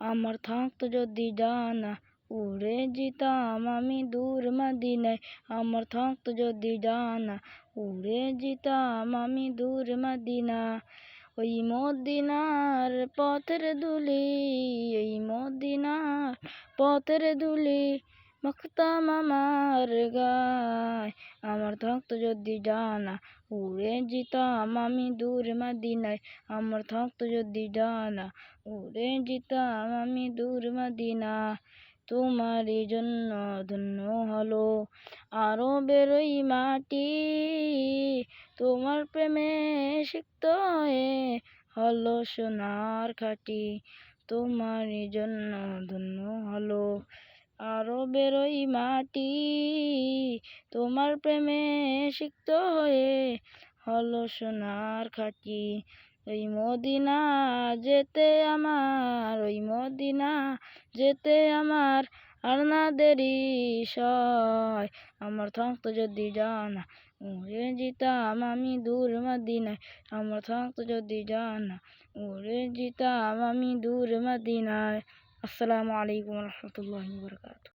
আমার থাকতো যদি ডানা উড়ে যেতাম আমি দূর মদিনায়। আমার থাকতো যদি ডানা উড়ে যেতাম আমি দূর মদিনা। ওই মদিনার পথের ধুলি, এই মদিনার পথের ধুলি মাখতাম আমার গায়। আমার থাকতো যদি ডানা উড়ে যেতাম আমি দূর মদিনায়। আমার থাকতো যদি ডানা উড়ে যেতাম আমি দূর মদিনা। তোমারই জন্য ধন্য হলো আরবের ওই মাটি, তোমার প্রেমে সিক্ত হয়ে হলো সোনার খাঁটি। তোমারই জন্য ধন্য হলো আরবের ওই মাটি, তোমার প্রেমে সিক্ত হয়ে হলো সোনার খাঁটি। ওই মদিনা যেতে আমার, ওই মদিনা যেতে আমার আর না দেরি সয়। আমার থাকতো যদি ডানা উড়ে যেতাম আমি দূর মদিনায়। আমার থাকতো যদি ডানা উড়ে যেতাম আমি দূর মদিনায়। আসসালামু আলাইকুম রহমতুল্লাহি ওয়া বারাকাতুহু।